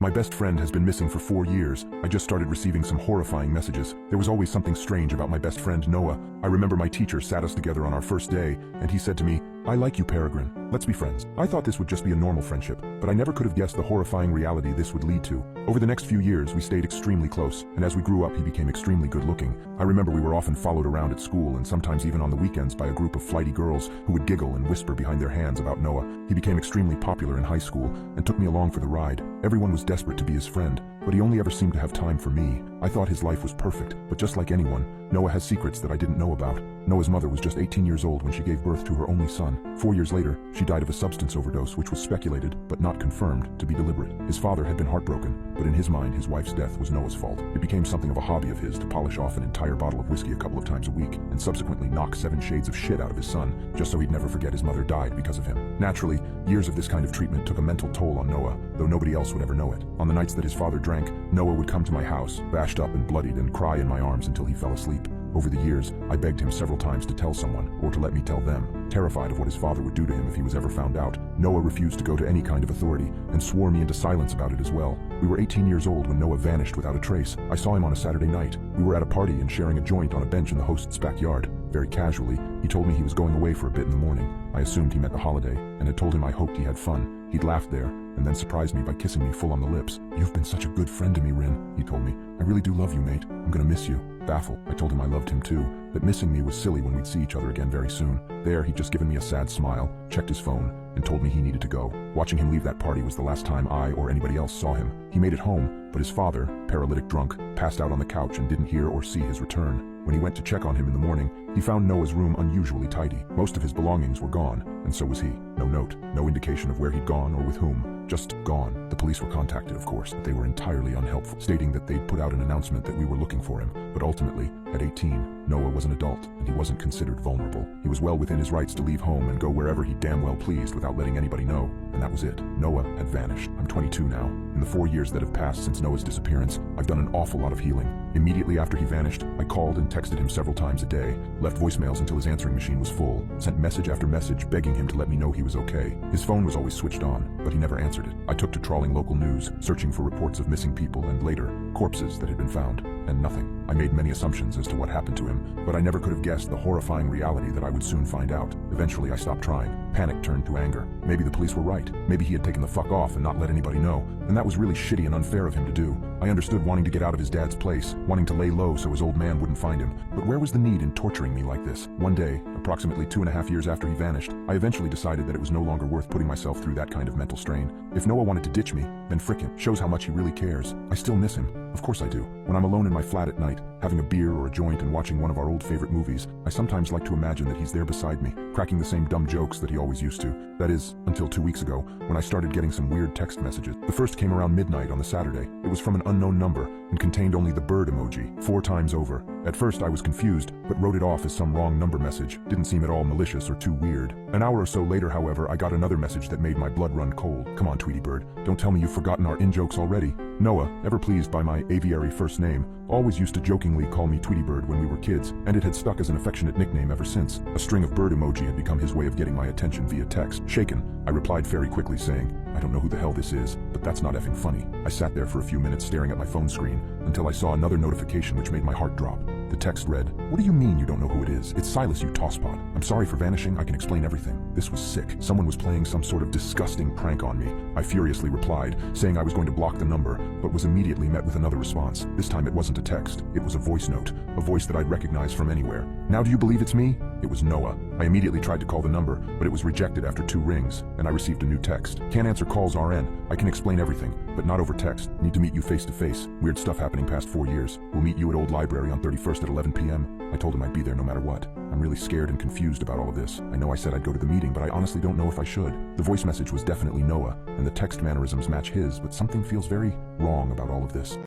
My best friend has been missing for 4 years. I just started receiving some horrifying messages. There was always something strange about my best friend Noah. I remember my teacher sat us together on our first day, and he said to me, "I like you, Peregrine. Let's be friends." I thought this would just be a normal friendship, but I never could have guessed the horrifying reality this would lead to. Over the next few years, we stayed extremely close, and as we grew up, he became extremely good-looking. I remember we were often followed around at school and sometimes even on the weekends by a group of flighty girls who would giggle and whisper behind their hands about Noah. He became extremely popular in high school and took me along for the ride. Everyone was desperate to be his friend, but he only ever seemed to have time for me. I thought his life was perfect, but just like anyone, Noah has secrets that I didn't know about. Noah's mother was just 18 years old when she gave birth to her only son. 4 years later, she died of a substance overdose, which was speculated, but not confirmed, to be deliberate. His father had been heartbroken, but in his mind, his wife's death was Noah's fault. It became something of a hobby of his to polish off an entire bottle of whiskey a couple of times a week, and subsequently knock 7 shades of shit out of his son, just so he'd never forget his mother died because of him. Naturally, years of this kind of treatment took a mental toll on Noah, though nobody else would ever know it. On the nights that his father drank, Noah would come to my house, bashed up and bloodied, and cry in my arms until he fell asleep. Over the years, I begged him several times to tell someone, or to let me tell them. Terrified of what his father would do to him if he was ever found out, Noah refused to go to any kind of authority, and swore me into silence about it as well. We were 18 years old when Noah vanished without a trace. I saw him on a Saturday night. We were at a party and sharing a joint on a bench in the host's backyard. Very casually, he told me he was going away for a bit in the morning. I assumed he meant the holiday, and had told him I hoped he had fun. He'd laughed there, and then surprised me by kissing me full on the lips. "You've been such a good friend to me, Rin," he told me. "I really do love you, mate. I'm gonna miss you." Baffled, I told him I loved him too, that missing me was silly when we'd see each other again very soon. There, he'd just given me a sad smile, checked his phone, and told me he needed to go. Watching him leave that party was the last time I or anybody else saw him. He made it home, but his father, paralytic drunk, passed out on the couch and didn't hear or see his return. When he went to check on him in the morning, he found Noah's room unusually tidy. Most of his belongings were gone, and so was he. No note, no indication of where he'd gone or with whom. Just gone. The police were contacted, of course, but they were entirely unhelpful, stating that they'd put out an announcement that we were looking for him. But ultimately, at 18, Noah was an adult, and he wasn't considered vulnerable. He was well within his rights to leave home and go wherever he damn well pleased without letting anybody know, and that was it. Noah had vanished. I'm 22 now. In the 4 years that have passed since Noah's disappearance, I've done an awful lot of healing. Immediately after he vanished, I called and texted him several times a day, left voicemails until his answering machine was full, sent message after message begging him to let me know he was okay. His phone was always switched on, but he never answered it. I took to trawling local news, searching for reports of missing people and later, corpses that had been found, and nothing. I made many assumptions as to what happened to him, but I never could have guessed the horrifying reality that I would soon find out. Eventually, I stopped trying. Panic turned to anger. Maybe the police were right. Maybe he had taken the fuck off and not let anybody know, and that was really shitty and unfair of him to do. I understood wanting to get out of his dad's place, wanting to lay low so his old man wouldn't find him, but where was the need in torturing me like this? One day, approximately 2.5 years after he vanished, I eventually decided that it was no longer worth putting myself through that kind of mental strain. If Noah wanted to ditch me, then frick him. Shows how much he really cares. I still miss him. Of course I do. When I'm alone in my flat at night, having a beer or a joint and watching one of our old favorite movies, I sometimes like to imagine that he's there beside me, cracking the same dumb jokes that he always used to. That is, until 2 weeks ago, when I started getting some weird text messages. The first came around midnight on the Saturday. It was from an unknown number and contained only the bird emoji, 4 times over. At first I was confused, but wrote it off as some wrong number message. Didn't seem at all malicious or too weird. An hour or so later, however, I got another message that made my blood run cold. "Come on, Tweety Bird, don't tell me you've forgotten our in-jokes already." Noah, ever pleased by my aviary first name, always used to jokingly call me Tweety Bird when we were kids, and it had stuck as an affectionate nickname ever since. A string of bird emoji had become his way of getting my attention via text. Shaken, I replied very quickly saying, "I don't know who the hell this is, but that's not effing funny." I sat there for a few minutes staring at my phone screen until I saw another notification which made my heart drop. The text read, "What do you mean you don't know who it is? It's Silas, you tosspot. I'm sorry for vanishing. I can explain everything." This was sick. Someone was playing some sort of disgusting prank on me. I furiously replied, saying I was going to block the number, but was immediately met with another response. This time it wasn't a text. It was a voice note, a voice that I'd recognize from anywhere. "Now do you believe it's me?" It was Noah. I immediately tried to call the number, but it was rejected after 2 rings, and I received a new text. "Can't answer calls RN. I can explain everything, but not over text. Need to meet you face to face. Weird stuff happening past 4 years. We'll meet you at Old Library on 31st at 11 p.m. I told him I'd be there no matter what. I'm really scared and confused about all of this. I know I said I'd go to the meeting, but I honestly don't know if I should. The voice message was definitely Noah, and the text mannerisms match his, but something feels very wrong about all of this.